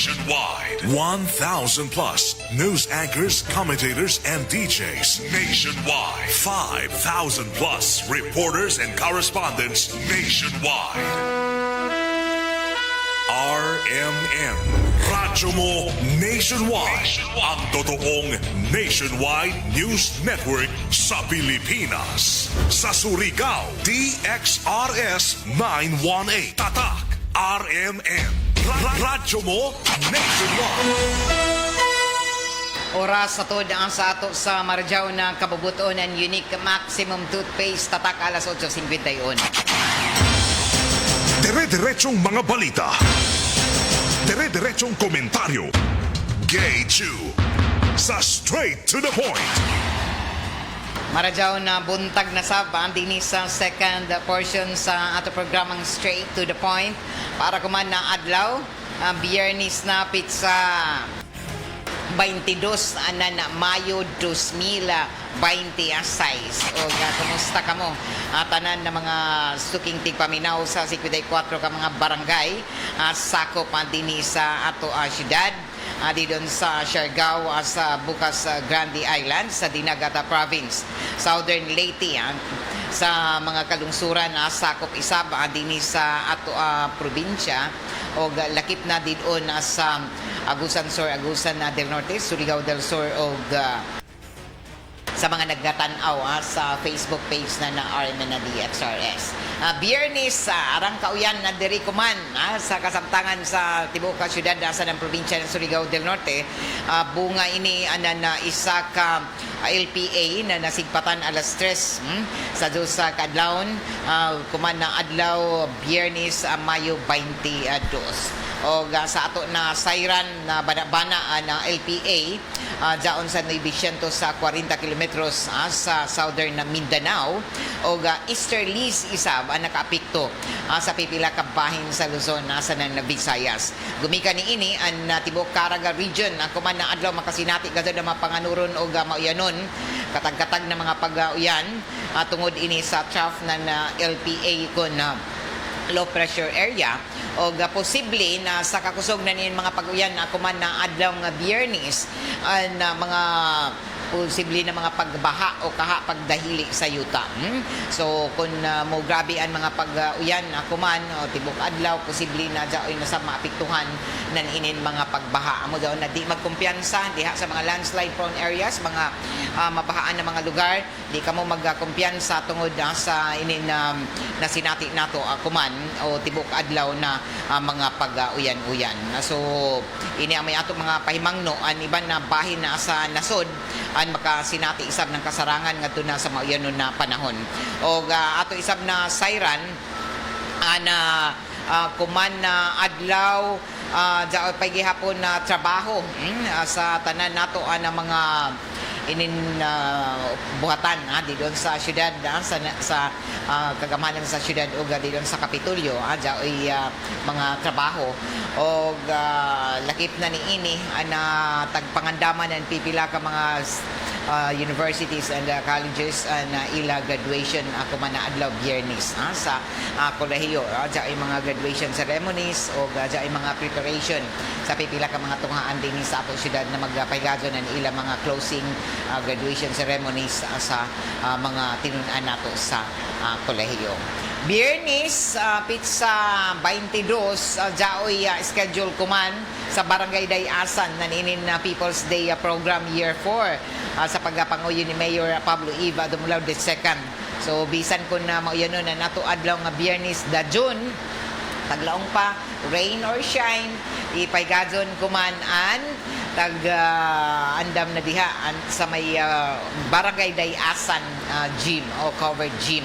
Nationwide. 1,000 plus news anchors, commentators, and DJs nationwide. 5,000 plus reporters and correspondents nationwide. RMN. Radyo mo nationwide. Ang totoong nationwide news network sa Pilipinas. Sa Surigao, DXRS 918. Tatak, RMN. Radyo mo nationwide. Oras sa tod ang sa ato sa Marjaw ng kabubuton ng Unique Maximum Toothpaste. Tatak alas 8:51. Dire-diretsong mga balita. Dire-diretsong komentaryo. Gay Chew. Sa straight to the point. Marjaw na buntag na sabang din sa second portion sa ato programang Straight to the Point. Para kuman na adlaw, Biyernes na pizza 22 na Mayo 2026. O kumusta ka mo? Tanan na mga suking tigpaminaw sa 54 ka mga barangay sakop din sa ato syudad. Di doon sa Siargao sa Bukas Grande Island sa Dinagata Province. Southern Leyte sa mga kalungsuran sakop isab din sa ato probinsya o lakip na didon sa Agusan Sur, Agusan del Norte, Surigao del Sur o sa mga naggatanaw sa Facebook page na RMN na DXRS. Biyernes, arang kauyan na diri kuman sa kasamtangan sa tibuok ka syudad sa ng probinsya ng Surigao del Norte. Bunga ini na isa ka LPA na nasigpatan alas 3 sa sa kadlawon kuman na adlaw Biyernes, Mayo 22. O sa ato na sayran na bana-bana na LPA daon sa Nueva sa 40 kilometros sa southern na Mindanao o easterlies isab ang nakaapekto sa pipila ka bahin sa Luzon sa ng Visayas. Gumika ni ini ang tibuok Caraga region ang kuman na adlaw makasinati gazod na mga panganuron o mauyanon katag-katag na mga pag-uyan tungod ini sa trough na LPA kon low pressure area o posible na sa kakusog na niyan mga pag-uyan na kuman na adlaw nga Biyernes na mga posible na mga pagbaha o kaha pagdahili sa yuta. So kung mo grabe ang mga pag-uyan kuman o tibok adlaw posible na daoy na sa maapektuhan nan inin mga pagbaha. Amo daw na di magkumpiyansa diha sa mga landslide prone areas, mga mabahaan na mga lugar, di ka mo magkumpiyansa tungod sa inin na sinati nato kuman o tibok adlaw na mga pag-uyan-uyan. So ini ang may ato mga pahimangno an iban na bahin na sa nasod an makasinati isab ng kasarangan ngadto na sa mauyanon na panahon. O ato isab na sayran na kuman na adlaw daw paghihapon na trabaho sa tanan nato na mga inin buhatan di doon sa syudad sa kagamanan sa syudad o di doon sa Kapitolyo daoy mga trabaho o lakip na ni ini na tagpangandaman ng pipila ka mga universities and colleges na ila graduation ako man na adlaw Biyernes sa kolehiyo daoy mga graduation ceremonies o daoy mga preparation sa pipila ka mga tunghaan din sa ato syudad na magpahigadon ng ila mga closing graduation ceremonies sa mga tinun-an nato sa kolehiyo. Biyernes, pizza 22, daoy schedule kuman sa Barangay Dayasan na ninin na People's Day program year 4 sa pagpanguyo ni Mayor Pablo Eva Dumulao II. So bisan kun na mauyanon na nato adlaw nga Biyernes da June taglaong pa rain or shine ipaygadon kuman an andam na diha sa may Barangay Dayasan gym o covered gym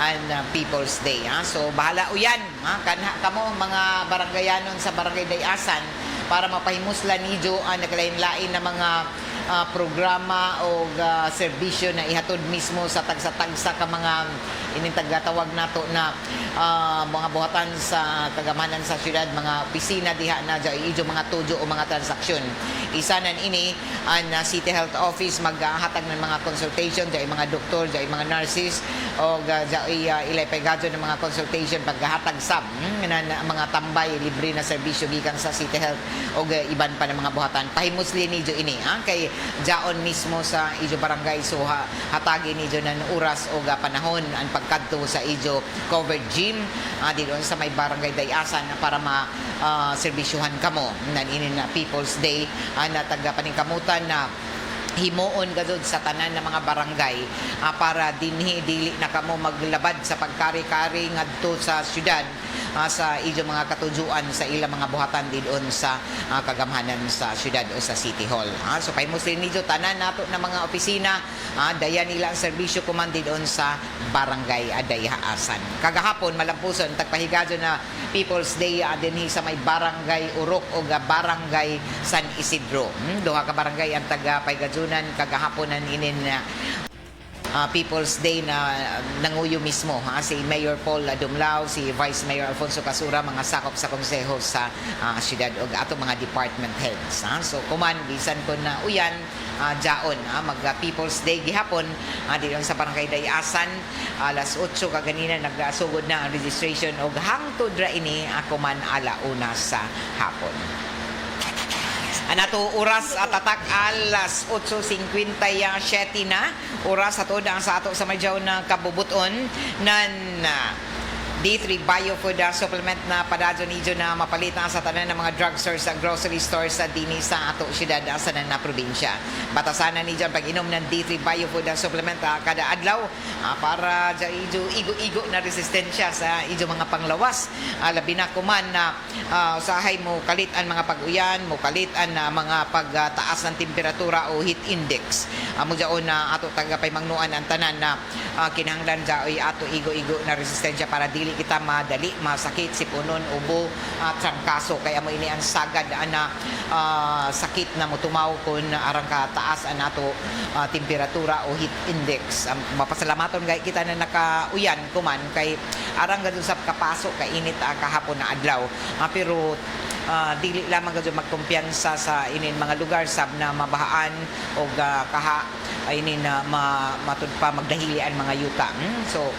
and People's Day. So bahala uyan kanha kamo mga baranggayanon sa Barangay Dayasan para mapahimuslan nidyo ang naglain-lain na mga programa o serbisyo na ihatod mismo sa tagsa-tagsa ka mga inintaggatawag nato na mga buhatan sa kagamanan sa syudad, mga opisina diha na idyo mga tujo o mga transaksyon. Isa nan ini ang City Health Office maghatag ng mga consultation dyan mga doktor, dyan mga nurses o ilay pagado ng mga consultation paghatag sab na mga tambay libre na serbisyo gikan sa City Health o iban pa ng mga buhatan. Pahimusli ni jo ini kay jaon mismo sa ijo barangay so hatagi ni jo nan oras o panahon ang pagkadto sa ijo covered gym dito sa may barangay Dayasan para serbisyuhan kamo nan ini na People's Day na taga paningkamutan na himuon gazod sa tanan ng mga barangay para dinhi dili na kamo maglabad sa pagkari-kari ngadto sa syudad sa ijo mga katujuan sa ilang mga buhatan didon sa kagamhanan sa syudad o sa City Hall. So pahimusli nijo tanan nato na mga opisina daya nila ang serbisyo kuman didon sa barangay Dayaasan. Kagahapon malampuson tagpahigadyo na People's Day dinhi sa may barangay Urok o barangay San Isidro. Duha ka barangay ang taga paygadyonan kagahaponan inin People's Day na nanguyo mismo si Mayor Paul Dumlao, si Vice Mayor Alfonso Casura, mga sakop sa konseho sa syudad o ato mga department heads. So kuman bisan ko na uyan jaon mag People's Day gihapon dito sa barangay Dayasan alas 8 kaganina nagsugod na ang registration og hangtod ra ini kuman ala una sa hapon. Anato oras at atak alas 8:57 na oras atod ang sa ato sa medyaw na kabubuton nan D3 Biofood Supplement na padadyo nijo na mapalitan sa tanan ng mga drugstores sa grocery stores sa dini sa ato syudad sa na probinsya. Batasan na nijo ang pag-inom ng D3 Biofood Supplement kada adlaw para ijo igo-igo na resistensya sa ijo mga panglawas. Labi na kuman na usahay mo kalitan mga pag-uyan, mo kalitan na mga pagtaas ng temperatura o heat index. Amo jaon na ato tagapay mangnuan ang tanan na kinahanglan jaoy ato igo-igo na resistensya para dili kita madali masakit sipunon ubo trangkaso kaya mo ini ang sagad na sakit na motumaw kun arang ka taas ang ato temperatura o heat index. Mapasalamaton gay kita na nakauyan kuman kay arang gadto sa kapasok ka init kahapon na adlaw pero dili lamang gadto magkumpiyansa sa inin mga lugar sab na mabahaan o inin na matud pa magdahilian mga yuta. So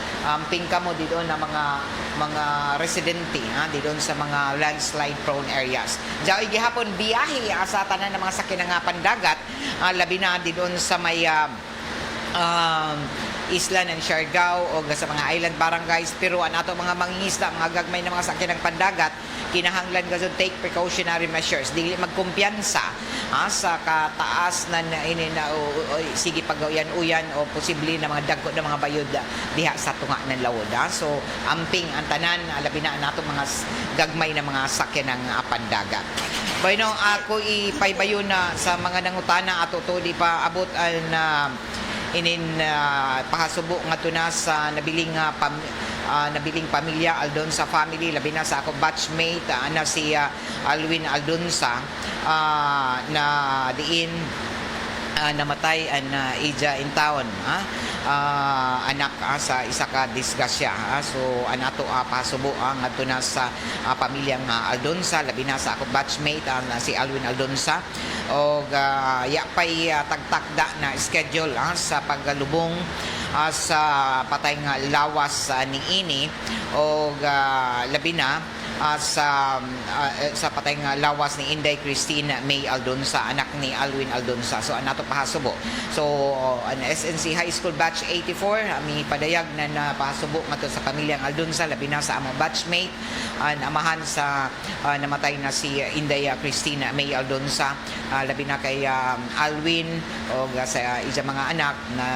pingka mo dito na mga residente dito sa mga landslide prone areas. Diay gihapon biyahe sa tanan ng mga sakyan nga pandagat labi na dito sa may Isla ng Siargao o sa mga island barangays pero ato mga mangingisda mga gagmay na mga sakyan ng pandagat kinahanglan gazon take precautionary measures dili magkumpiyansa sa kataas na sige pag-uyan-uyan o posible na mga dagko na mga bayod diha sa tunga ng lawod. So amping ang tanan labi na nato mga gagmay na mga sakyan ng pandagat. Bueno, ako ipaybayo na sa mga nangutana ato to di pa abot na pahasubo nga tuna sa nabiling pamilya Aldonsa family labi na sa ako batchmate na si Alwin Aldonsa na diin namatay an ija in town anak sa isa ka disgrasya so anato pasubo ang adto na sa pamilyang Aldonsa labi na sa ako batchmate si Alwin Aldonsa og yapay tagtakda na schedule sa paggalubong sa patay nga lawas ni ini og labi na sa patay nga lawas ni Inday Christine May Aldonsa anak ni Alwin Aldonsa so anato pahasubo so an SNC High School batch 84 mi padayag na napahasubo mato sa pamilyang Aldonsa labi na sa among batchmate an amahan sa namatay na si Inday Christine May Aldonsa labi na kay Alwin o sa isa mga anak na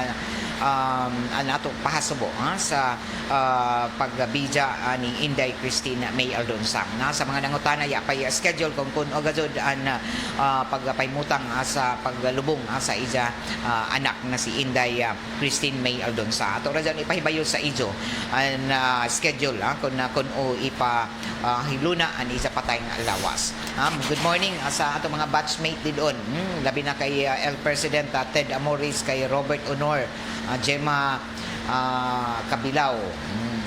nato pahasubo sa pagbidya ni Inday Christine May Aldonsang sa mga nangutana ya pay schedule kung o gazod an pagpaymutang sa paglubong sa ija anak na si Inday Christine May Aldonsa. Ato ra dyan ipahibayo sa ijo an schedule kung o hiluna an isa patay nga lawas. Good morning sa ato mga batchmate didon. Labi na kay El President Ted Amoris, kay Robert Honor, Gemma Kabilao,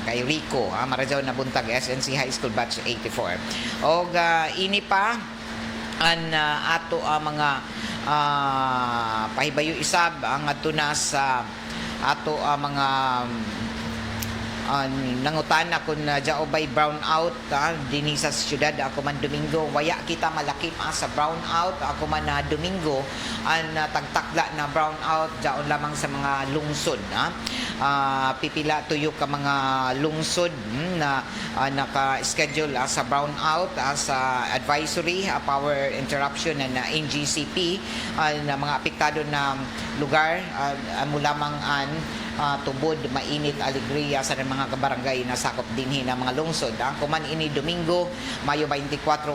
kay Rico, Marajaw na buntag, SNC High School Batch 84. Og ini pa an ato mga pahibayo isab ang adto na sa ato mga nangutana kung jaobay brown out dinhi sa syudad. Ako man Domingo waya kita malakip sa brown out. Ako man Domingo ang tagtakla na brown out jaon lamang sa mga lungsod. Pipila tuyo ka mga lungsod na naka-schedule sa brown out sa advisory power interruption na NGCP na mga apektado na lugar mo lamang an tubod mainit alegria sa mga kabarangay na sakop dinhi na mga lungsod. Kuman ini Domingo Mayo 24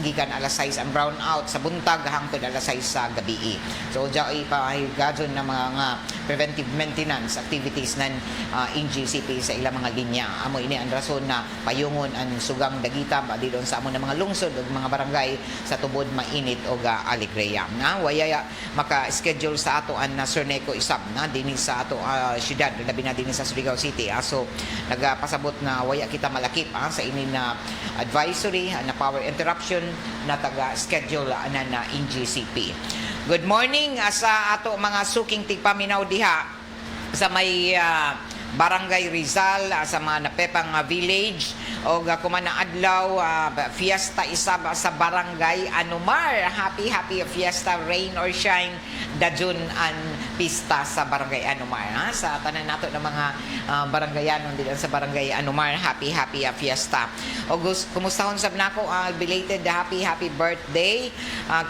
gikan alas 6 ang brown out sa buntag hangtod alas 6 sa gabi. So diay pahigadon na mga preventive maintenance activities nan NGCP sa ilang mga linya. Amo ini ang rason na payungon ang sugang dagita didon sa amo na mga lungsod ug mga barangay sa tubod mainit og alegria. Waya maka-schedule sa ato an Sorneco isab dinhi sa ato syudad, labi na din sa Surigao City. So nagpasabot na waya kita malakip sa inin na advisory na power interruption na taga-schedule na NGCP. Good morning sa ato mga suking tigpaminaw diha sa may Barangay Rizal sa mga napepang village o kuman na adlaw fiesta isab sa Barangay Anumar. Happy fiesta, rain or shine, dajon an pista sa Barangay Anumar. Sa tanan nato ng mga barangayanon dito sa Barangay Anumar, happy fiesta. O kumustahon sab nako belated happy birthday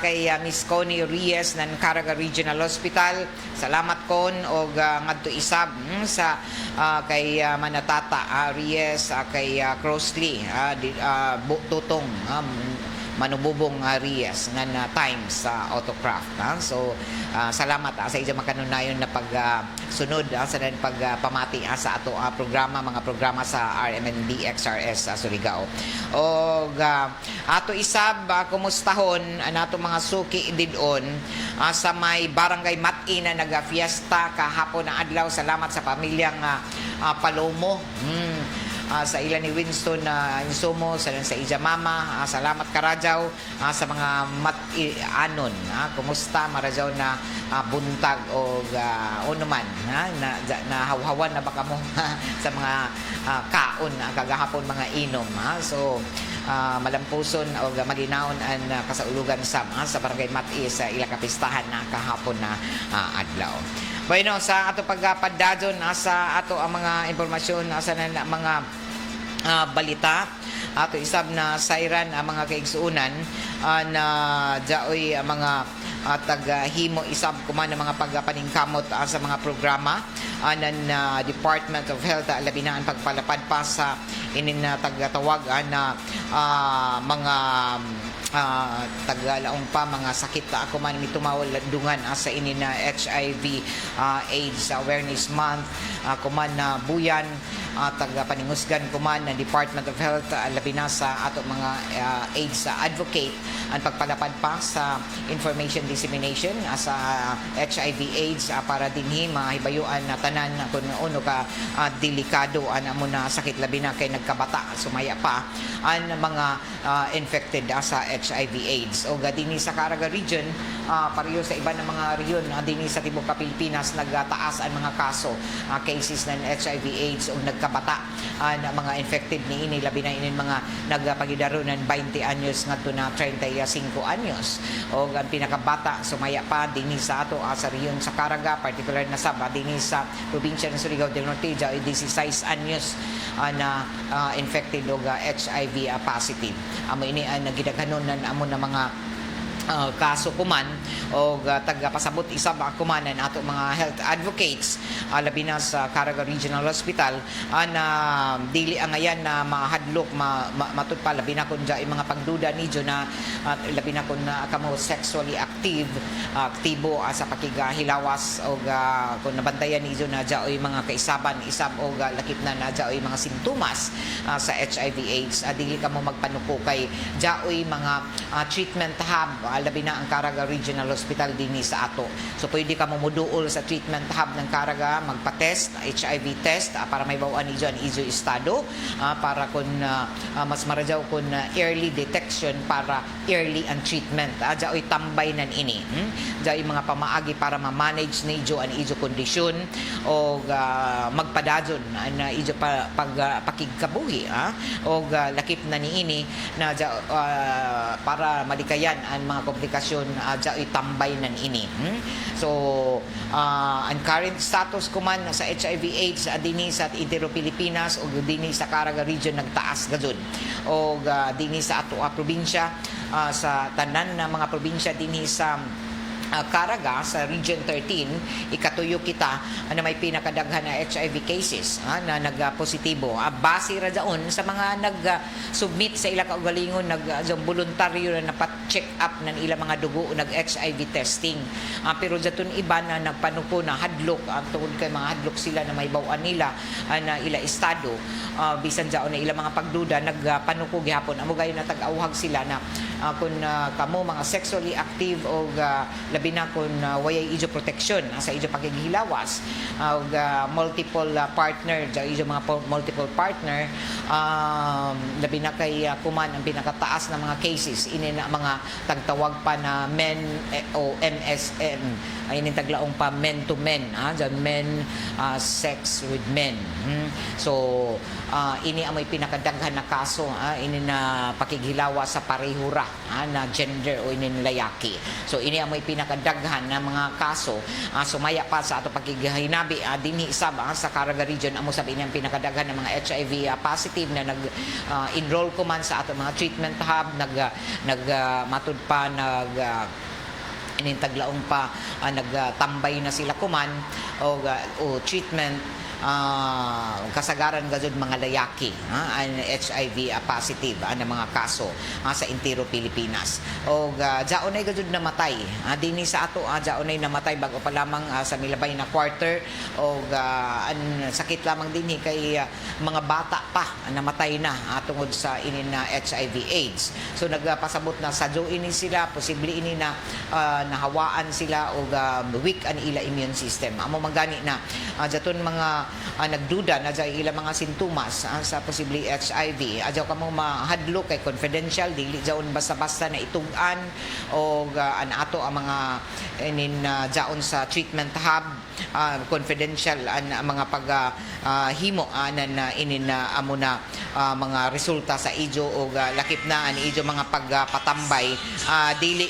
kay Miss Connie Reyes ng Caraga Regional Hospital. Salamat kon og ngadto isab sa kay Manatata Reyes, kay Crossley Tutong Manububong Reyes na Times Autocraft. So salamat sa ija makanunayon na pagsunod sa pagpamati sa ato mga programa sa RMND XRS sa Surigao. O ato isab kumustahon nato mga suki didon sa may Barangay Mati na nagafiesta kahapon na adlaw. Salamat sa pamilyang Palomo. Sa ilan ni Winston Insumo, sa Ija Mama, salamat Karajaw, sa mga mat-anon. Kumusta Marajaw na buntag o ano man, na hawhawan na baka mo sa mga kaon kagahapon mga inom. So malampuson o malinawon ang kasaulugan sa Barangay Mati sa ilang kapistahan na kahapon na adlaw. Bueno, sa ato pagpadadon sa ato ang mga informasyon sa mga balita ato isab na sayran ang mga kaigsuunan na jaoy mga taghimo isab kuman ng mga pagpaningkamot sa mga programa ng Department of Health labi na ang pagpalapad pa sa inin tagatawag na mga taggalaong pa mga sakit ako man mitumawal dungan sa inin na HIV AIDS Awareness Month kuman na buyan taga-paningusgan kuman ng Department of Health labi na sa ato mga AIDS advocate ang pagpalapad pa sa information dissemination sa HIV AIDS para dinhi mahibayuan na tanan kung uno ka delikado mo na sakit labi na kay nagkabata sumaya pa ang mga infected sa HIV AIDS o dinhi sa Caraga region pareho sa iba ng mga rehiyon dinhi sa tibuok Pilipinas nagtaas ang mga kaso cases ng HIV AIDS o nagkabata na mga infected ni ini labi na inin mga nagpagidaro ng 20 anyos ngadto na 35 anyos o ang pinakabata sumaya pa dinhi sa ato sa rehiyon sa Caraga particular na sa dinhi sa probinsya ng Surigao del Norte 16 anyos na infected og HIV positive. Amo ini ang nagidaghanon amo na mga kaso kuman o tagapasabot isab kumanan ato mga health advocates labi na sa Caraga Regional Hospital na dili ang ayan na mahadlok matud pa labi na kun dya mga pagduda nidyo na labi na kun kamo sexually aktibo sa pakigahilawas o kung nabantayan nidyo na dya oy mga kaisaban isab o lakip na dya oy mga sintomas sa HIV AIDS dili kamo magpanuko kay dya oy mga treatment hub labi na ang Caraga Regional Hospital dinhi sa ato. So pwede ka mo moduol sa treatment hub ng Caraga, magpa-test, HIV test para may bawaan ni John Izo Estado para kung mas marajaw kung early detection para early ang treatment. Diya oy tambay nan ini. Diya oy mga pamaagi para ma-manage ni Izo ang Izo kondisyon o magpadadyon na Izo pakigkabuhi o lakip na ni ini na para malikayan ang mga komplikasyon dya itambay nan ini. So ang current status kuman sa HIV AIDS dinhi sa Intero Pilipinas o dinhi sa Caraga region nagtaas gazud o dinhi sa ato probinsya sa tanan na mga probinsya dinhi sa Caraga sa Region 13 ikatuyo kita na may pinakadaghan na HIV cases na nagpositibo base ra daon sa mga nag-submit sa ila kaugalingon voluntaryo na napat-check up ng ila mga dugo nag HIV testing pero daton iba na nagpanuko na hadlok tungod kay mga hadlok sila na may bawaan nila na ila estado bisan daon na ila mga pagduda nagpanuko gihapon amo gayon na tag-awhag sila na kung kamo mga sexually active o labi na kung wayay ijo protection sa ijo paghihilawas og multiple partner ijo mga multiple partner labi na kay kuman ang pinakataas na mga cases ini na mga tagtawag pa na men o MSM ay taglaong pa men to men men sex with men so ini amoy pinakadaghan na kaso ini na pakighilawa sa parehura na gender o ini layaki so ini amoy pinakadaghan na mga kaso sumaya pa sa ato pagigahinabi dinhi isab sa Caraga region amo sabi niya pinakadaghan ng mga HIV positive na nag-enroll ko man sa ato mga treatment hub matud pa inintaglaong pa nagtambay na sila kuman o treatment kasagaran gazud mga layaki ang HIV positive na mga kaso sa Intero Pilipinas o jaonay gazud namatay dinhi sa ato jaonay namatay bago pa lamang sa milabay na quarter o ang sakit lamang dinhi kay mga bata pa namatay na tungod sa ini na HIV AIDS so nagpasabot na sadyo ini sila posible ini na nahawaan sila o weak ang ila immune system amo magani na jaton mga nagduda na dyan ilang mga sintomas sa posible HIV. Adyaw ka mong mahadlo kay confidential, dili dyan basta-basta na itugan o ato ang mga dyan sa treatment hub, confidential ang mga paghimo na amo na mga resulta sa ijo o lakip na ani ijo mga pagpatambay dili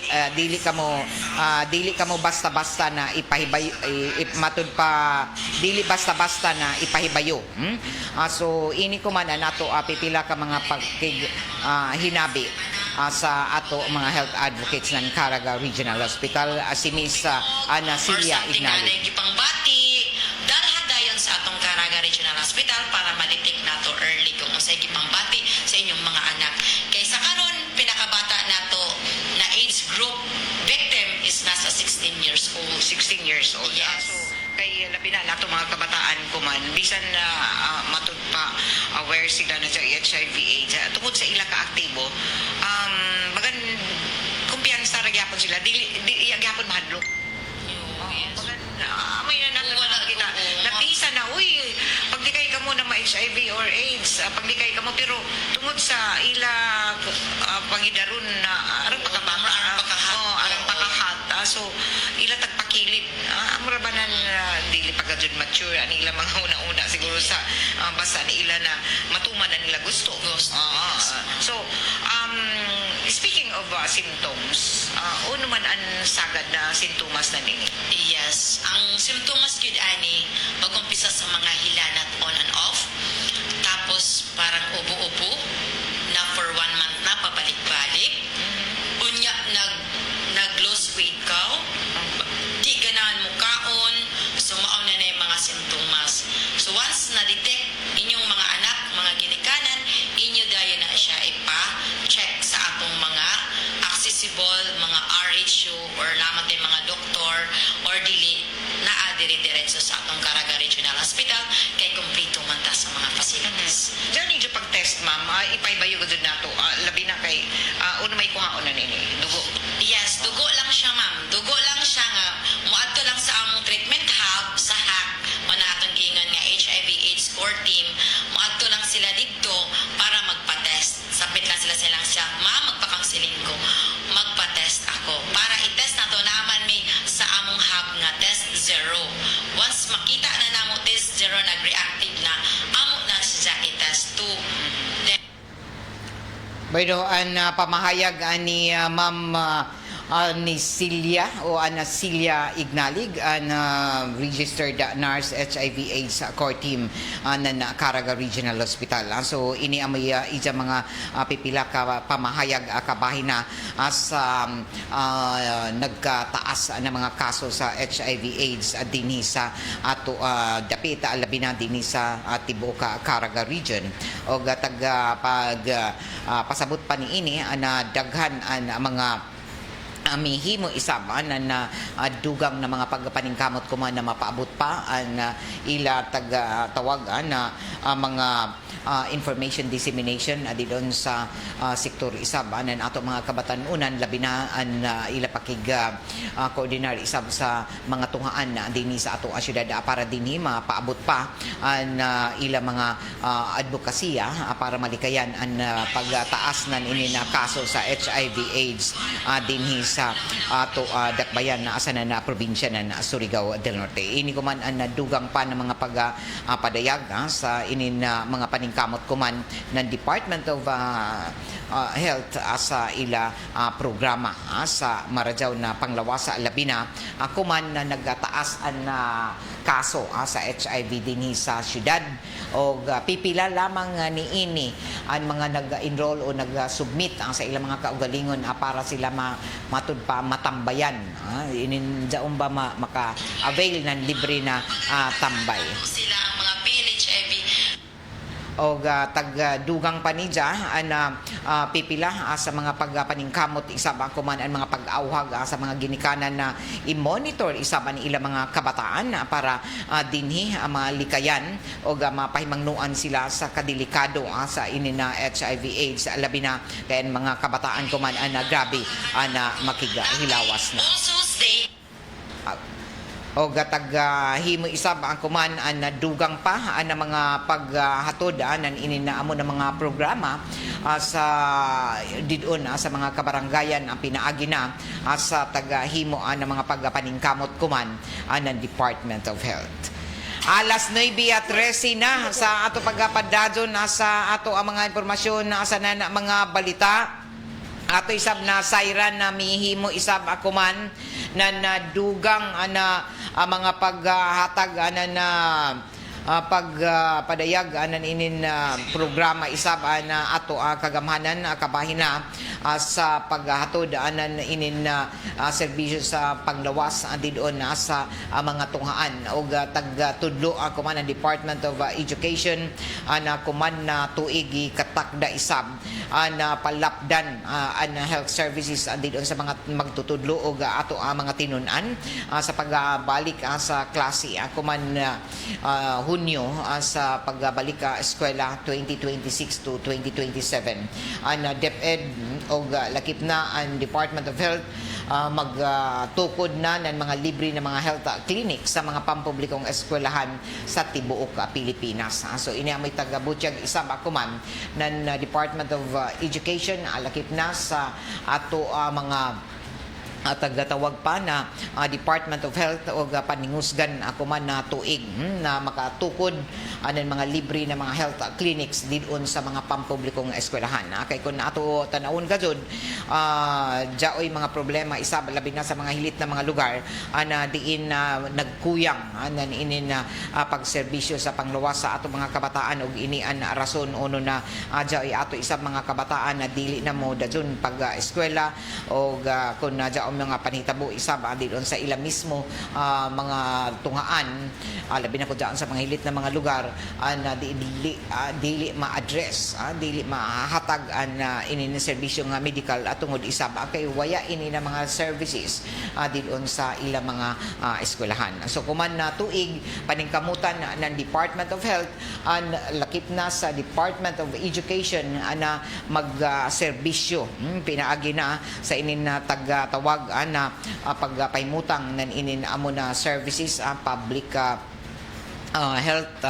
kamo basta-basta na ipahibay matud pa dili basta-basta na ipahibayo. So ini ko man nato pipila ka mga hinabi sa ato mga health advocates ng Caraga Regional Hospital si Miss Ana Celia Ignali. Gipangbati dalhadayon sa atong Caraga Regional Hospital para ma-detect nato early kung unsay gipangbati sa inyong mga anak. Kaysa karon pinakabata nato na age group victim is nasa 16 years old. 16 years old. Yes. So kay labi na nato mga kabataan ko man bisan na matud pa aware sila na sa HIV AIDS tungod sa ila ka aktibo bagan kumpiyansa ra gyapon sila dili gyapon mahadlok bagan may nato kita napisa na uy pag di kay kamo na ma-HIV or AIDS pag di kay kamo pero tungod sa ila pangidaron na arang pakahat so ila tagpakilid murabanan dili pagkajud mature ani ila mga una-una siguro sa basta ni ila na matuman na nila gusto. So speaking of symptoms uno man ang sagad na sintomas na nini. Yes, ang simptomas gyud ani pag-umpisa sa mga hilanat on and off tapos parang ubo-ubo na for 1 month na pabalik-balik unya available mga RHU or namatay mga doktor or dili na dire-diretso sa atong Caraga Regional Hospital kay kumpleto man ta sa mga facilities. Diyan yung pag-test, ma'am, ipaibayo ko na to. Labi na kay, una may kuhaon na nini, dugo. Yes, dugo lang siya, ma'am. Dugo lang siya nga muadto lang sa among treatment hub sa HAC o na atong gingon nga HIV/AIDS core team. Muadto lang sila dito para magpa-test. Sapit lang sila siya, ma'am, magpa-counseling ko. Magpa-test ako. Para i-test na to naman may sa among hub nga test zero. Once makita na namo test zero nag-reactive na, amo na siya i-test 2. Then Pero ang pamahayag ni Ma'am ni Celia o Ana Celia Ignalig, registered nurse HIV/AIDS core team na Caraga Regional Hospital. So ini amoy ija mga pipila ka pamahayag kabahin na sa nagkataas na mga kaso sa HIV/AIDS dinhi sa ato dapit labi na dinhi sa tibuok Caraga region. O tag pasabot pa niini na daghan ang mga mihimo isaban na dugang na mga pagpaningkamot ko man na mapaabot pa ang ila tawagan na mga information dissemination di doon sa sektor isaban ng ato mga kabatanunan labi na ang ila pakig koordinar isab sa mga tungaan na dinhi sa ato syudad para dinhi mapaabot pa ang ila mga advokasya para malikayan ang pagtaas nan ini na kaso sa HIV/AIDS dinhi sa ato dakbayan na asa na probinsya na Surigao del Norte. Ini ko man ang dugang pa ng mga padayag sa inin mga paningkamot ko man ng Department of Health sa ila programa sa Marajaw na Panglawasa Labina ako man na nagtaas ang kaso sa HIV dinhi sa syudad o pipila lamang niini ang mga nag-enroll o nag-submit sa ilang mga kaugalingon para sila matud pa matambayan. Inin daon ba maka-avail ng libre na tambay. sila ang mga PNHIV O tagdugang panidya ang pipila sa mga pagpaningkamot isab ako man ang mga pag-awhag sa mga ginikanan na i-monitor isab ang ilang mga kabataan para dinhi malikayan o mapahimangnuan sila sa kadelikado sa ini na HIV/AIDS labi na kay mga kabataan ko man na grabe na makigahilawas na. also stay O gatag himo isab ang kuman ang nadugang pa ang mga paghatod nan ininaamo ng mga programa sa didon sa mga kabarangayan ang pinaagi na sa tagahimo ng mga pagpaningkamot kuman ng Department of Health. Alas 9:13 na sa ato pagpadadyon sa ato ang mga impormasyon sa mga balita. Ato isab na sayran na mihimo isab ako man na nadugang mga paghatag na pagpadayag inin programa isab na ato kagamhanan kabahin na sa paghatod anan inin serbisyo sa panglawas didon sa mga tunghaan og tagtudlo ako man ang Department of Education na kuman na tuig katakda isab na palapdan ang health services didon sa mga magtutudlo og ato mga tinunan sa pagbalik sa klase ako man Hunyo sa pagbalik eskwela 2026 to 2027. Ang DepEd o lakip na ang Department of Health magtukod na ng mga libre na mga health clinic sa mga pampublikong eskwelahan sa tibuok Pilipinas. So ini ang may taga-butyag isab ako man ng Department of Education lakip na sa ato mga tagatawag pa na Department of Health o paningusgan ako man na tuig na makatukod anan mga libre na mga health clinics didon sa mga pampublikong eskwelahan. Kay kun ato tanawon gajud jaoy mga problema isab labi na sa mga hilit na mga lugar na diin nagkuyang anan inin pagserbisyo sa pangluwas sa ato mga kabataan og ini an rason uno na jaoy ato isab mga kabataan na dili na mo dajon pag eskwela og kun jaoy ang mga panhitabo isab didon sa ila mismo mga tungaan, labi na ko dyan sa mga hilit na mga lugar na dili ma-address, dili mahatag ang ini serbisyo nga medical at tungod isab kay waya ini na mga services didon sa ila mga eskwelahan. So kuman na tuig paningkamutan ng Department of Health ang lakip na sa Department of Education na mag-serbisyo pinaagi na sa inin na tawag na pagpahimutang ng inin amo na services public health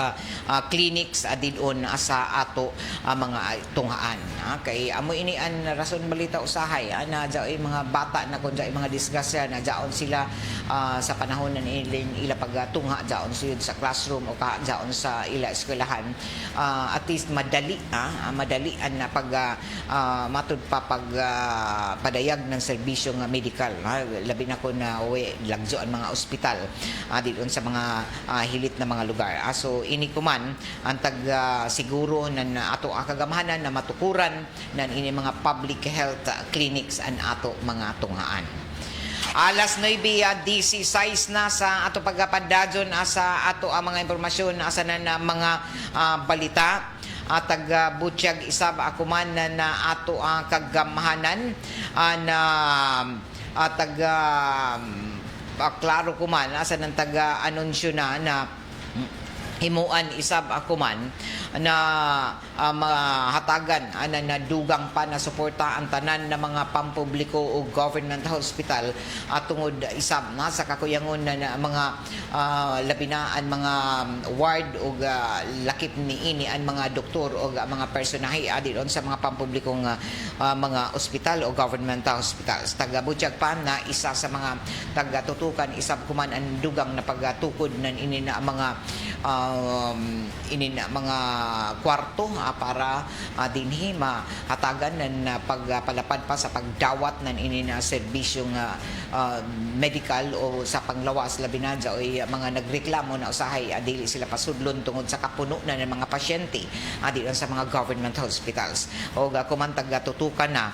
clinics didon sa ato mga tunghaan. Kay amo ini an rason balita usahay na jaoy mga bata na kun jaoy mga disgrasya na jaon sila sa panahon na ila pagtungha jaon sila sa classroom o jaon sa ila eskwelahan, at least madalian na pag matud pa pag padayag ng serbisyo nga medical, labi na ko na lagjoan mga ospital didon sa mga hilit na mga lugar. So ini kuman ang siguro ng ato kagamahanan na matukuran ng ini mga public health clinics an ato mga tunghaan. Alas 9:16 na sa ato pagpadadyon sa ato ang mga impormasyon asa na mga balita taga Butiyag isab ako man na ato ang kagamahanan na taga klaro ko man asa ng taga anunsyo na himuan isab ako man na mahatagan na dugang pa na suporta ang tanan ng mga pampubliko o government hospital tungod isab na sa kakuyangon na mga labinaan mga ward o lakip ni ini ang mga doktor o mga personahe adilon sa mga pampublikong mga ospital o government hospitals. Taga Butiyag pa na isa sa mga taga-tutukan isab kuman ang dugang na pagtukod ng ini na mga mga kwarto para dinhi mahatagan ng pagpalapad pa sa pagdawat ng ini na serbisyong medical o sa panglawas labi na o mga nagreklamo na usahay dili sila pasudlon tungod sa kapuno na ng mga pasyente dili sa mga government hospitals o kumantag tutukan na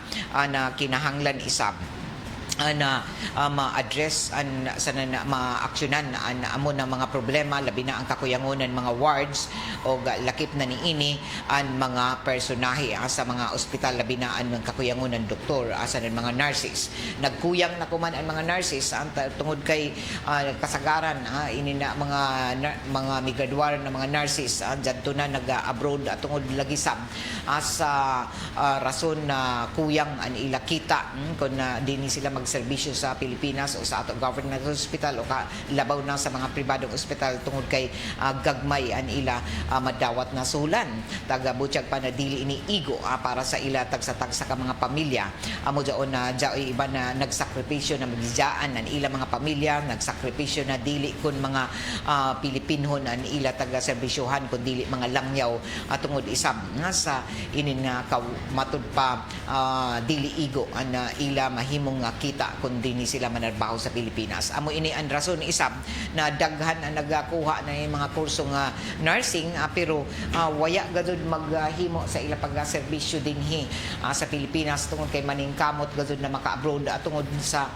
kinahanglan isab na ma-address sa ma-aksyonan ang amo ng mga problema labi na ang kakuyangon ng mga wards o lakip na niini ang mga personahe sa mga ospital labi na ang kakuyangon ng doktor asa ng mga nurses. Nagkuyang na kuman ang mga nurses tungod kay kasagaran ini na mga migraduar na mga nurses dadto na nag-abroad tungod lagi sab sa rason na kuyang ang ila kita kun dinhi sila serbisyo sa Pilipinas o sa ato government hospital o labaw na sa mga pribadong ospital tungod kay gagmay an ila madawat na sulan. Taga Butiyag pa na dili ini igo para sa ila tagsa-tagsa ka mga pamilya amo jaon na jaoy iba na nagsakripisyo na magijaan an ila mga pamilya, nagsakripisyo na dili kun mga Pilipinhon an ila taga serbisyohan kun dili mga langyaw tungod isab nga sa inin matud pa dili igo an ila mahimong kita kundi ni sila manarbaho sa Pilipinas. Amo ini ang rason isab na daghan ang nagakuha na yung mga kurso nga nursing pero waya gadud maghimo sa ila pagserbisyo dinhi sa Pilipinas tungod kay maningkamot gadud na maka-abroad tungod sa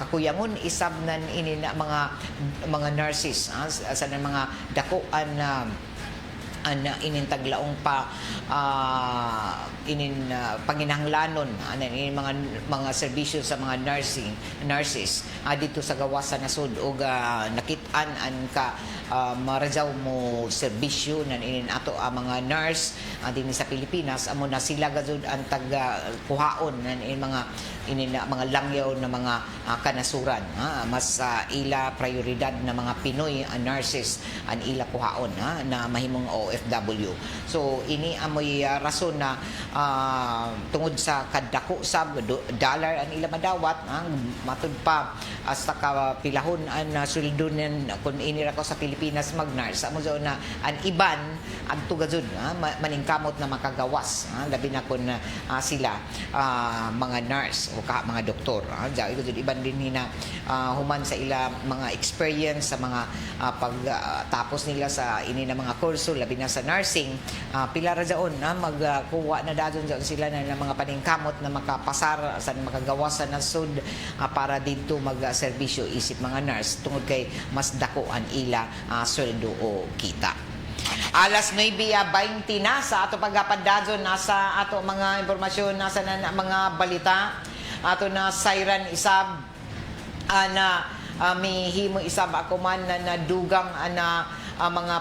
kakuyangon isab nan ini na mga nurses sa mga dakuan inintaglaong pa panginahanglanon inin mga serbisyo sa mga nurses dito sa gawas sa nasud og nakit-an an ka marajaw mo serbisyo nan inin ato mga nurse dinhi sa Pilipinas amo na sila gazud ang taga kuhaon nan mga langyaw na mga kanasuran mas ila prioridad na mga Pinoy nurses an ila kuhaon na mahimong OFW. So ini amoy rason na tungod sa kadako sab dollar an ila madawat matud pa hasta ka pilahon an suldon kun ini ra ko sa Pilipinas Pilipinas mag-nurse. Amo zo na an iban adto gazud maningkamot na makagawas, labi na kun sila mga nurse o mga doktor. Diya gazud iban din hina human sa ila mga experience sa mga pagtapos nila sa ini na mga kurso labi na sa nursing, pila ra daon magkuha na dadon sila na mga paningkamot na makapasar sa makagawas sa nasud para dito mag-serbisyo isip mga nurse tungod kay mas dako ang ila sweldo o kita. Alas 9:20 na sa ato pagpapadadyon nasa ato mga impormasyon nasa na mga balita ato na siren isab na mihimo isab ako man na nadugang na mga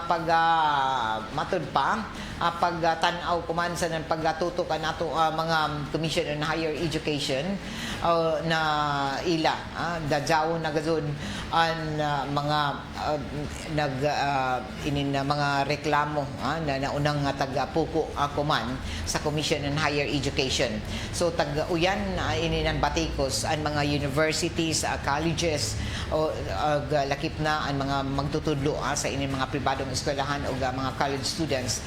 matud pa pagtanaw kuman sa pagtutukan nato mga Commission on Higher Education na ila dadyaw na gazon ang mga mga reklamo na naunang taga-puko kuman sa Commission on Higher Education. So tag-uyan ininan batikos ang mga universities, colleges o lakip na ang mga magtutudlo sa inin mga pribadong eskwelahan o mga college students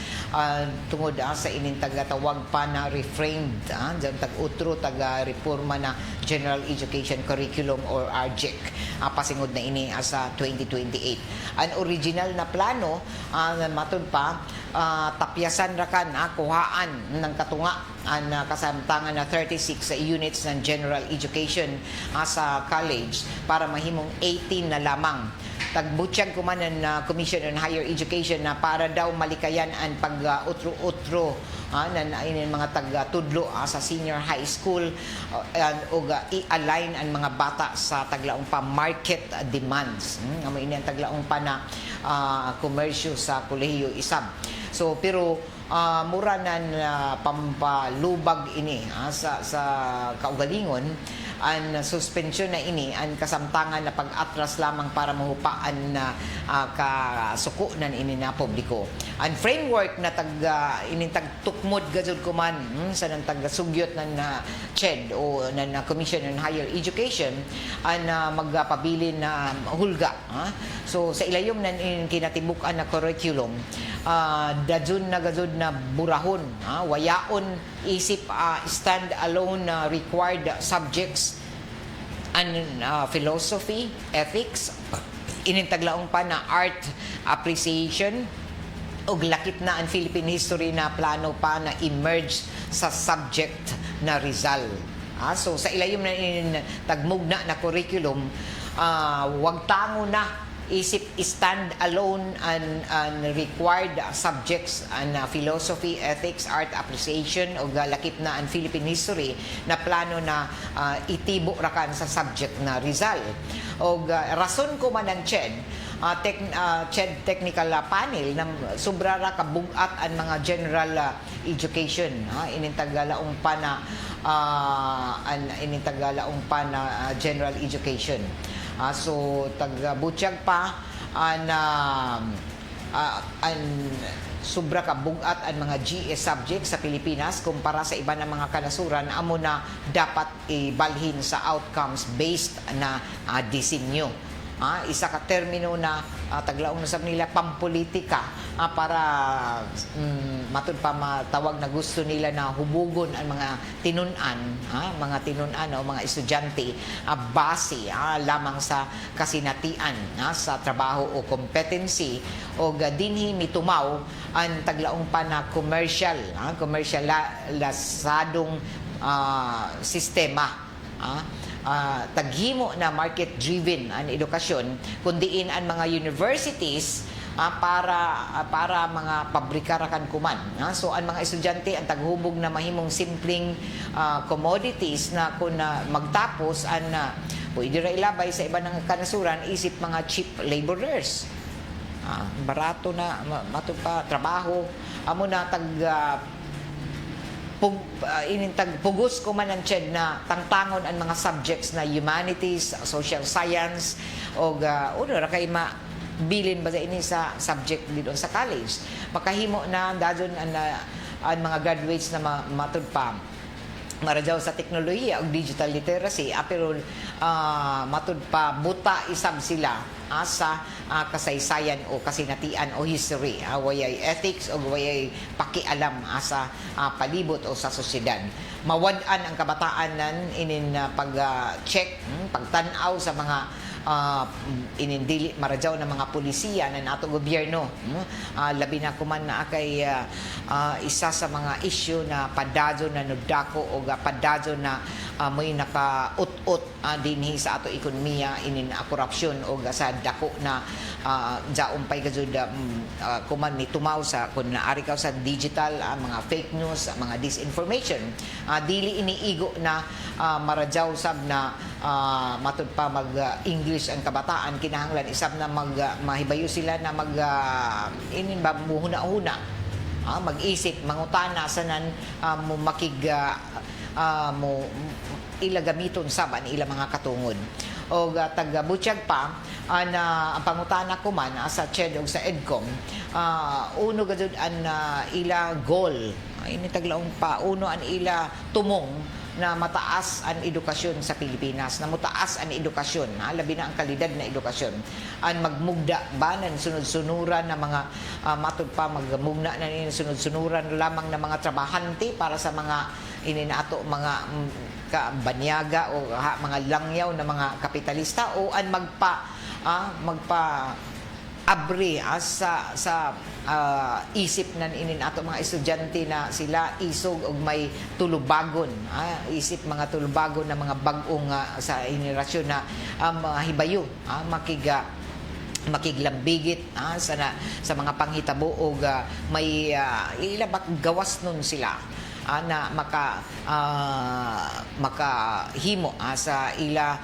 tungod sa inin tagatawag pa na reframed dyan tag-utro taga-reforma na General Education Curriculum or RGEC pasingod na ini sa 2028. Ang original na plano matud pa tapyasan ra kan kuhaan ng katunga ang kasamtangan na 36 units ng General Education sa college para mahimong 18 na lamang. Tagbutyag kuman ng Commission on Higher Education na para daw malikayan ang pag-utro-utro ng mga taga-tudlo sa senior high school o i-align ang mga bata sa taglaong pa market demands. Ini ang taglaong pa na komersyo sa kolehiyo isab. So pero mura na pampalubag ini sa kaugalingon ang suspension na ini ang kasamtangan na pag-atras lamang para mahupaan na kasuko na ini na publiko. Ang framework na tagtukmod gazud kuman sa nang taga-sugyot ng CHED o ng Commission on Higher Education ang magpabilin na hulga. So sa ilayom na kinatibukan na curriculum dadzun na gazud na burahon wayaon isip stand-alone required subjects and philosophy, ethics, inintaglaong pa na art appreciation o lakip na ang Philippine history na plano pa na emerge sa subject na Rizal. So sa ilayom na tagmugna na curriculum wag tango na isip stand alone and required subjects and philosophy, ethics, art appreciation o galakip na ang Philippine history na plano na itibo rakan sa subject na Rizal. O rason ko man ang CHED CHED technical panel na sobra ra kabugat ang mga general education inintagalaong pa na general education. So tagbutyag pa sobra ka bugat ang mga GS subjects sa Pilipinas kumpara sa iba ng mga kanasuran amo na dapat ibalhin sa outcomes based na disenyo. Isa ka termino na taglaong na sab nila pampolitika para matud pa matawag na gusto nila na hubugon ang mga tinunan o mga estudyante base lamang sa kasinatian sa trabaho o competency o dinhi mitumaw ang taglaong pa na commercialisadong sistema taghimo na market-driven ang edukasyon, kundiin ang mga universities para mga pabrika rakan kuman. So ang mga estudyante ang taghubog na mahimong simpleng commodities na kung magtapos pwede ra ilabay sa iba ng kanasuran isip mga cheap laborers. Barato na matod pa trabaho amo na pugos ko man ang CHED na tangtangon ang mga subjects na humanities, social science o ra kay bilin ba ini sa subject dito sa college. Makahimo na dadon ang mga graduates na matud pa marajaw sa teknolohiya o digital literacy pero matud pa buta isab sila sa kasaysayan o kasinatian o history, wayay ethics o wayay pakialam sa palibot o sa sosyedad. Mawad-an ang kabataan nan inin pag-check, pagtanaw sa mga inindili marajaw ng mga pulisiya ng ato gobyerno. Labi na kuman na kay isa sa mga issue na padadyo na nudako o padadyo na may nakaut-ut dinhi sa ato ekonomiya inin korupsyon o sa dako na jaumpay gajud kuman ni tumaw sa kun naari ka sa digital mga fake news, mga disinformation. Dili iniigo na marajaw sab na matud pa mag-English ang kabataan, kinahanglan isab na mahibayo sila na inin ba muhuna-huna, mag-isip, mangutana sanan mo mo ilagamiton sab ang ilang mga katungod. O taga-butsyag pa na ang pangutana ko man sa CHED o sa EDCOM, uno gajud an ila goal, ini taglaong pa, uno an ila tumong na mataas ang edukasyon sa Pilipinas, na mataas ang edukasyon, labi na ang kalidad na edukasyon. Ang magmugda ba ng sunod-sunuran na mga matud pa magmugna na sunod-sunuran lamang na mga trabahante para sa mga ininato mga banyaga o mga langyaw na mga kapitalista, o ang magpa abri sa isip nan inin ato mga estudyante na sila isog og may tulubagon, isip mga tulubagon na mga bag-ong sa henerasyon na hibayo, makiglambigit sa mga panghitabo og may ilabak gawas nun sila na makahimo sa ila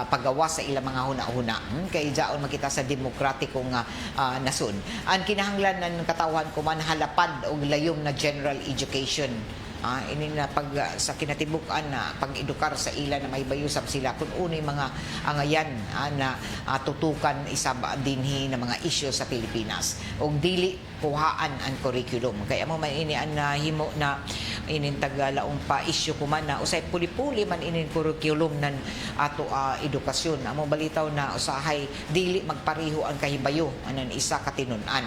paggawas sa ila mga huna-huna. Kay jaon makita sa demokratikong nasod. Ang kinahanglan ng katawan ko man halapad og layom na general education. Ini na sa kinatibukan na pag-edukar sa ila na may bayusab sila kung unay mga angayan na tutukan isab dinhi na mga isyu sa Pilipinas og dili kuhaan ang curriculum. Kaya mo man ini an himo na inin tagalaong pa isyu kuman na usay puli-puli man inin curriculum nan ato edukasyon. Amo balitaw na usahay dili magpareho ang kahibayo anan isa katinun-an.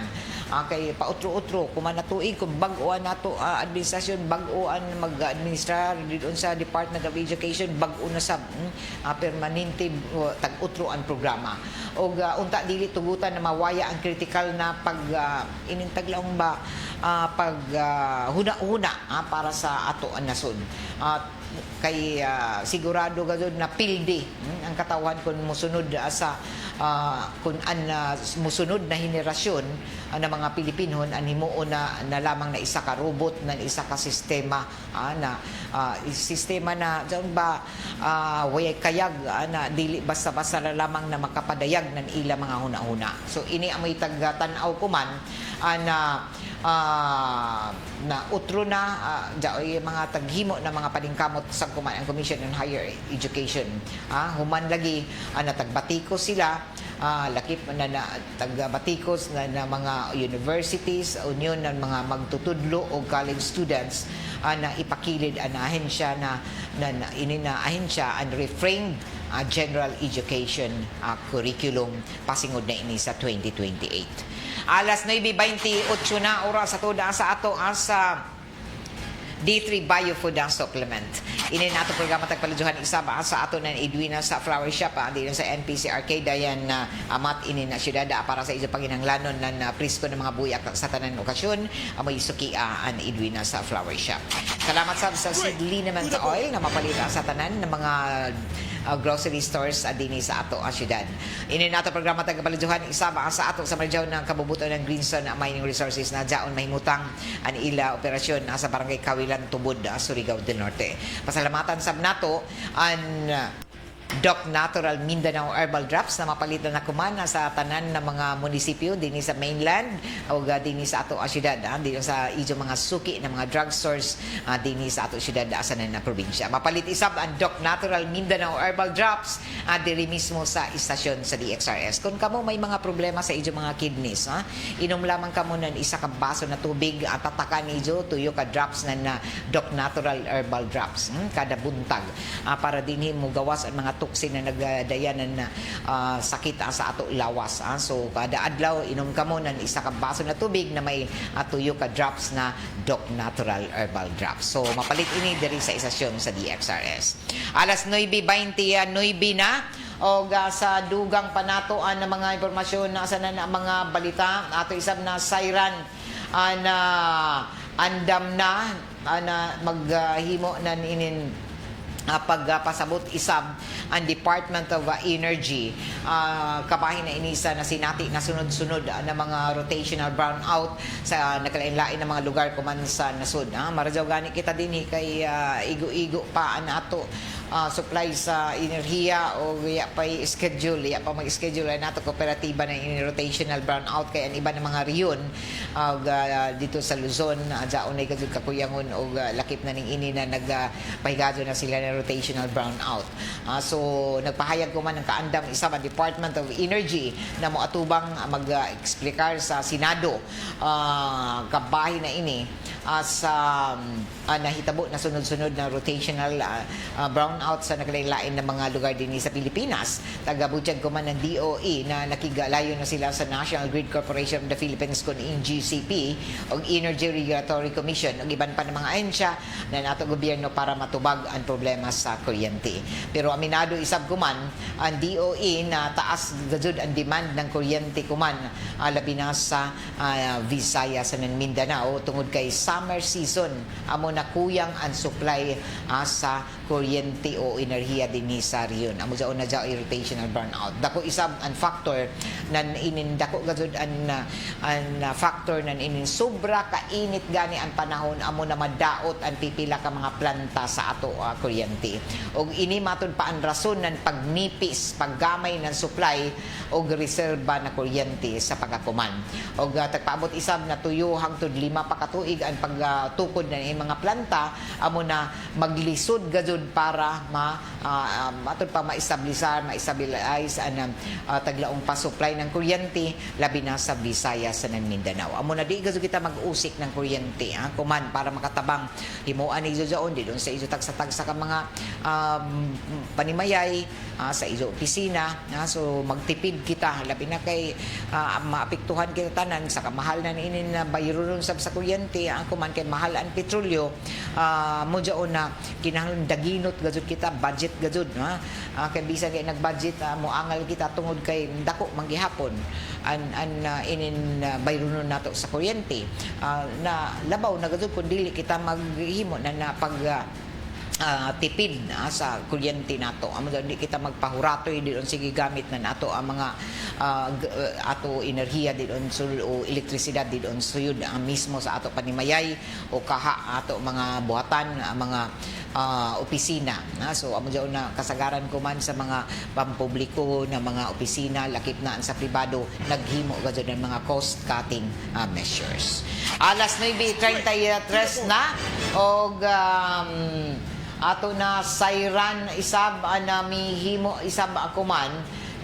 Kay pautro-utro kuman na tuig kung bag-o nato administrasyon, bag-o an mag-administrar didon sa Department of Education, bag-o na sab permanente tag-utro ang programa. Og unta dili tugutan na mawaya ang critical na pag inintaglaong ba pag huna-huna para sa ato ang nasod. Kay sigurado gayud na pildi ang katawan kun musunod sa kun musunod na henerasyon na mga Pilipino an himuon na lamang na isa ka robot, na isa ka sistema na sistema na diyan ba way kayag na dili basta-basta lamang na makapadayag ng ila mga huna-huna. So ini amoy tag-tan-aw ko man na utro na mga taghimo na mga paningkamot sa kuman ang Commission on Higher Education. Human lagi na tagbatikos sila, lakip na tagbatikos na mga universities, union ng mga magtutudlo o college students na ipakilid ang ahensya na ahensya and reframed general education curriculum pasingod na ini sa 2028. Alas 9:28 na oras sa tuda sa ato sa D3 Biofood Supplement. Ini na ato programa tagpaluduhan isa ba sa ato ng Edwina sa Flower Shop dito sa NPC Arcade yan amat ini na syudad para sa iso panginanglanon na prisko ng mga buyak sa tanan okasyon amoy suki an Edwina sa Flower Shop. Salamat sa Liniment Oil na mapalita sa tanan ng mga grocery stores dinhi sa ato syudad. Ini na ato programa tagpaluduhan isa ba sa ato sa marjaw ng kabubuton ng Greenstone Mining Resources na jaon mahimutang an ila operasyon sa barangay Kawilan Tubod, Surigao del Norte. Pasalamatan sab nato an Doc Natural Mindanao Herbal Drops na mapalitan na kumana sa tanan ng mga munisipyo din sa mainland o din sa ato syudad din sa ijo mga suki ng mga drugstores din sa ato syudad asan na probinsya. Mapalit isab ang Doc Natural Mindanao Herbal Drops diri mismo sa istasyon sa DXRS. Kung kamo may mga problema sa ijo mga kidneys, inom lamang kamo ng isa ka baso na tubig at tatakan ijo tuyo ka drops na Doc Natural Herbal Drops kada buntag para dinhi mo gawas ang mga toxin na nagdayanan na sakit sa ato lawas. So kada adlaw inom ka mo ng isa ka baso na tubig na may tuyo ka drops na Doc Natural Herbal Drops. So mapalit ini diri sa istasyon sa DXRS. Alas 9:29 na o sa dugang panatoan ng mga impormasyon na sa mga balita ato isab na siren na andam na maghimo na inin pagpasabot isab ang Department of Energy kabahin na inisa na sinati na sunod-sunod na mga rotational brownout sa nakalain-lain na mga lugar kuman sa nasud. Maradyaw gani kita din kay igo-igo pa ato supply sa enerhiya o ya pa schedule ya pa mag-schedule nato kooperatiba na in rotational brownout kay ang iba ng mga riyon dito sa Luzon daon ay kagud kakuyangon og lakip na ning ini na nagpahigado na sila na rotational brownout. So nagpahayag ko man ng kaandam isa ba Department of Energy na moatubang mag-explicar sa Senado kabahin na ini sa nahitabo na sunod-sunod na rotational brownout sa nakalain-lain na mga lugar din sa Pilipinas. Tagabutyag ko man ng DOE na nakigalayo na sila sa National Grid Corporation of the Philippines kung NGCP o Energy Regulatory Commission o iban pa ng mga ahensya na nato gobyerno para matubag ang problema sa kuryente. Pero aminado isab kuman ang DOE na taas gajud ang demand ng kuryente kuman labi na sa Visayas and Mindanao tungod kay summer season amo na kuyang ang supply sa kuryente o enerhiya din sa riyon. Amo jaon na jaw rotational burnout. Dako isab ang factor nan inin dako gajud ang factor nan inin sobra kainit gani ang panahon amo na madaot ang pipila ka mga planta sa ato kuryente. Og ini matud pa ang rason ng pagnipis, paggamay ng supply og reserba na kuryente sa pagkakuman. Og tagpaabot isab na tuyo hangtod 5 pa ka tuig ang pagtukod na mga planta amo na maglisod gajud para matud pa ma-stabilize ang taglaong pa-supply ng kuryente labi na sa Visayas sa Mindanao. Amo na di gajud kita mag-usik ng kuryente kuman para makatabang himuan ijo jaon di don sa ijo tagsa-tagsa ka mga panimayay sa ijo opisina so magtipid kita labi na kay maapektuhan kita tanan sa kamahal na inin na bayron sa kuryente kuman kay mahal ang petrolyo mo jaon na kinahanglan daginot gajud kita budget gajud kay bisan kay nag-budget mo angal kita tungod kay dako manggihapon an inin bayron nato sa kuryente na labaw na gajud kun dili kita maghimo na pag tipid sa kuryente nato. Amo di kita magpahuratoy diyon sige gamit na nato ang mga ato enerhiya diyon o elektrisidad diyon suyod mismo sa ato panimayay o kaha ato mga buhatan mga opisina. So amo diyon na kasagaran ko man sa mga pampubliko na mga opisina lakip na sa pribado naghimo gajud ng mga cost cutting measures. Alas 9:33 na og ato na siren isab na mihimo isab ako man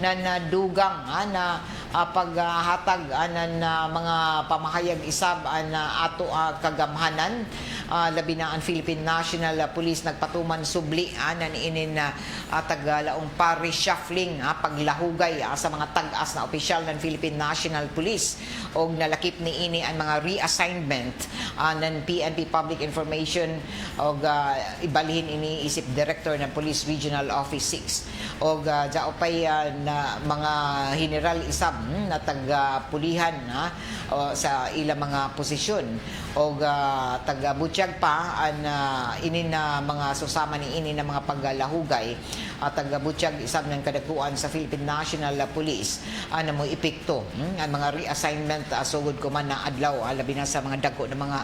na nadugang na paghatag na mga pamahayag isab na ato kagamhanan labi na ang Philippine National Police nagpatuman subli nan inin tagalaong pa-reshuffling paglahugay sa mga tag-as na opisyal ng Philippine National Police og nalakip ni ini ang mga reassignment ng PNP Public Information og ibalhin ini isip Director ng Police Regional Office 6 og jaopay na mga general isab na taga-pulihan sa ilang mga posisyon o taga-butyag pa ini na mga susama ni ini na mga paglalahugay at taga-butyag isab ng kadakuan sa Philippine National Police na mo epekto ang mga reassignment sugod ko man na adlaw labi na sa mga dagko ng mga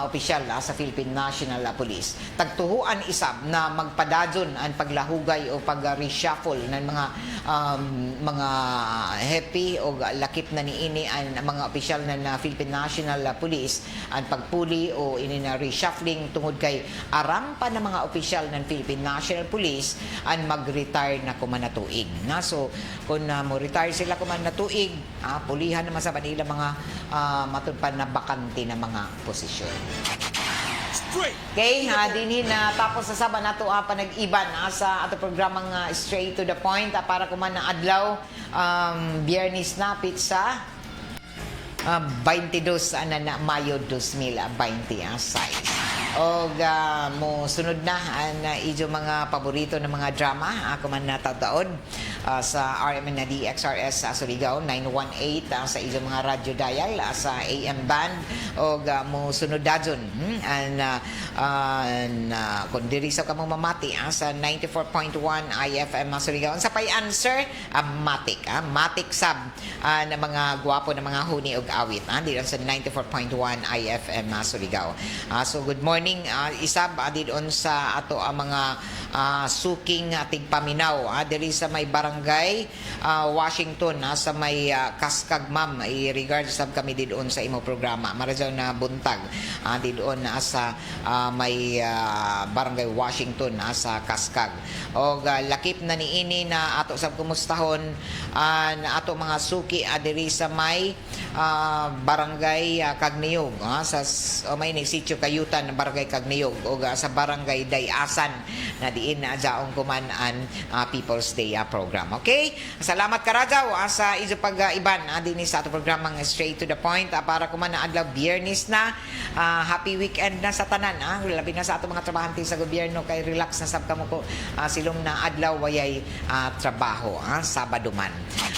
opisyal sa Philippine National Police. Tagtuhuan isab na magpadadyon ang paglahugay o pag-reshuffle ng mga happy o lakip na niini ang mga opisyal ng Philippine National Police ang pagpuli o ini na reshuffling tungod kay aram pa ng mga opisyal ng Philippine National Police ang mag-retire na kumanatuig. So kung mo retire sila kumanatuig, pulihan naman sa kanila mga matudpan na bakante na mga posisyon. Okay, dinhi na tapos sa saba nato panag-iban sa ato programang Straight to the Point para kuman na adlaw Biyernes na pizza 22 na Mayo 2020 size. Og mo sunod na ang idyo mga paborito ng mga drama ako man nataon sa RMN na DXRS sa Surigao 918 sa idyo mga radio dial sa AM band og mo sunod dadyon kung diri sa kamo mamati sa 94.1 IFM Surigao sa pay answer matik sab na mga gwapo na mga huni og awit dito sa 94.1 IFM Surigao. So good morning isab didon sa ato ang mga suking tigpaminaw diri sa may barangay Washington sa may Kaskag ma'am i-regard sab kami didon sa imo programa marajaw na buntag didon sa may barangay Washington sa Kaskag og lakip na niini na ato sab kumustahon na ato mga suki diri sa may barangay Kagniyog sa may sitio Kayutan ng barangay Kagniyog o sa barangay Dayasan na diin na jaong kuman ang People's Day program. Okay? Salamat karajaw sa iso pag-iban din sa ato programang Straight to the Point para kuman na adlaw Biyernes na happy weekend na sa tanan labi na sa ato mga trabahante sa gobyerno kay relax na sab kamo ko silong na adlaw wayay trabaho Sabado man.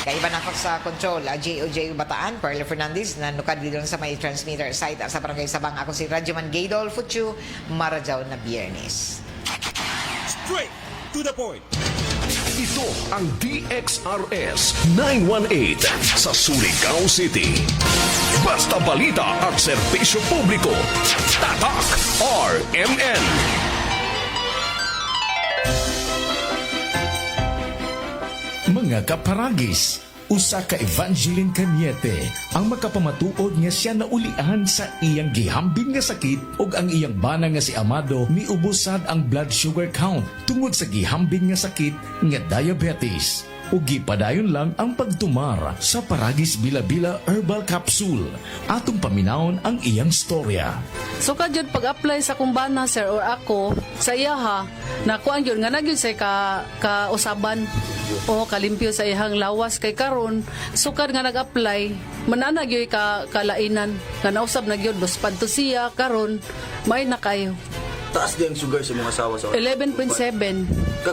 Kay iba na ako sa control JOJ Bataan Perla Fernandez na nukad dito sa may transmitter site sa barangay Sabang. Ako si Radyoman Gaydol Futsu marajaw na Biyernes. Straight to the point. Ito ang DXRS 918 sa Surigao City. Basta balita at serbisyo publiko. Tatak RMN. Mga kaparagis, usa ka Evangeline Cañete ang makapamatuod nga siya naulian sa iyang gihambing nga sakit ug ang iyang bana nga si Amado miubusad ang blood sugar count tungod sa gihambing nga sakit nga diabetes. Ug gipadayon lang ang pagtumar sa Paragis Bila-Bila Herbal Capsule. Atong paminawon ang iyang storya. So kadyod pag-apply sa kumbana sir or ako sa iyaha nakuan gyud nga nagyud say ka usaban o kalimpyo sa ihang lawas kay karon sukad nga nag-apply manana gyud ka kalainan nga nausab na gyud bus padto siya karon may na kayo. Taas din ang sugar sa mga asawa sa 11.7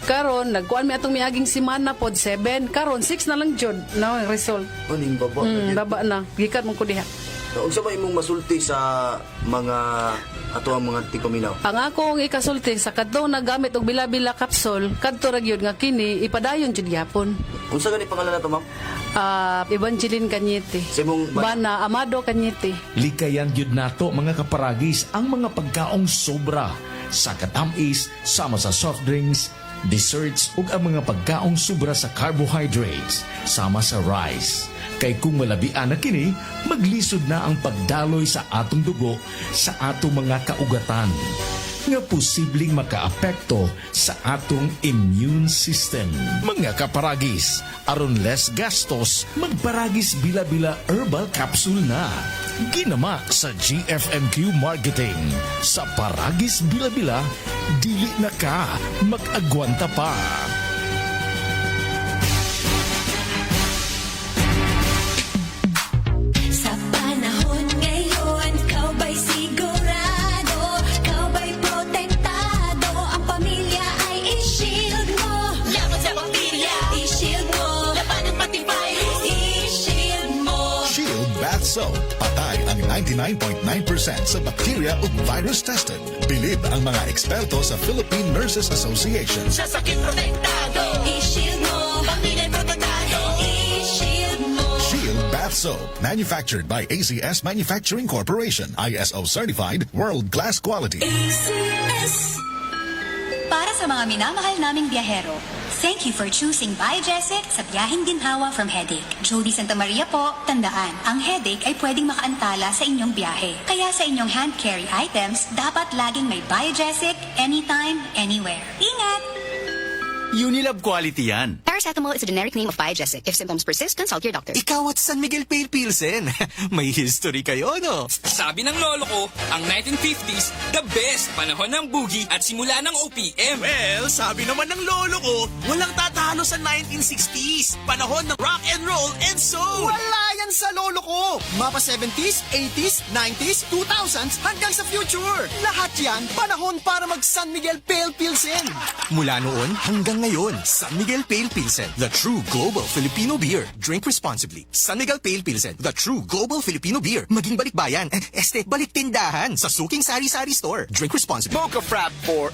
karon nagkuan mi atong miaging semana pod 7 karon 6 na lang jud na ang result. Aning baba. Baba na gikan mo ko diha. Unsa ba imong masulti sa mga ato ang mga tigpaminaw? Ang akong ikasulti sa kadto nagamit og bila-bila kapsul kadto ra gyud nga kini ipadayon jud gyapon. Unsa gani pangalan nato ma'am? Evangeline Cañete. Sa imong Bana Amado Cañete. Likayan gyud nato mga kaparagis ang mga pagkaong sobra sa katamis sama sa soft drinks, desserts ug ang mga pagkaong sobra sa carbohydrates sama sa rice. Kay kung malabian na kini, maglisod na ang pagdaloy sa atong dugo sa atong mga kaugatan nga posibleng makaapekto sa atong immune system. Mga kaparagis, aron less gastos, magparagis Bila-Bila Herbal Capsule na. Ginama sa GFMQ Marketing. Sa Paragis Bila-Bila, dili na ka mag-agwanta pa. Sa panahon ngayon, kau ba'y sigurado? Kau ba'y protektado? Ang pamilya ay i-shield mo. Laban sa bakterya, i-shield mo. Soap. Patay ang 99.9% sa bacteria ug virus tested. Bilib ang mga eksperto sa Philippine Nurses Association. Sa sakit protektado, i-shield mo. Pamilya protektado, i-shield mo. Shield Bath Soap. Manufactured by ACS Manufacturing Corporation. ISO certified, world-class quality. ACS. Para sa mga minamahal naming biyahero, thank you for choosing Biogesic sa biyaheng ginhawa from headache. Jody Santa Maria po, tandaan, ang headache ay pwedeng makaantala sa inyong biyahe. Kaya sa inyong hand carry items, dapat laging may Biogesic anytime, anywhere. Ingat! Unilab quality yan. Paracetamol is a generic name of Biogesic. If symptoms persist, consult your doctor. Ikaw at San Miguel Pale Pilsen. May history kayo, no? Sabi ng lolo ko, ang 1950s, the best panahon ng boogie at simula ng OPM. Well, sabi naman ng lolo ko, walang tatalo sa 1960s. Panahon ng rock and roll and soul. Wala yan sa lolo ko. Mapa 70s, 80s, 90s, 2000s, hanggang sa future. Lahat yan, panahon para mag San Miguel Pale Pilsen. Mula noon hanggang ngayon, San Miguel Pale Pilsen, the true global Filipino beer. Drink responsibly. San Miguel Pale Pilsen, the true global Filipino beer. Maging balikbayan, balik tindahan sa Suking Sari Sari Store. Drink responsibly. Mocha Frap for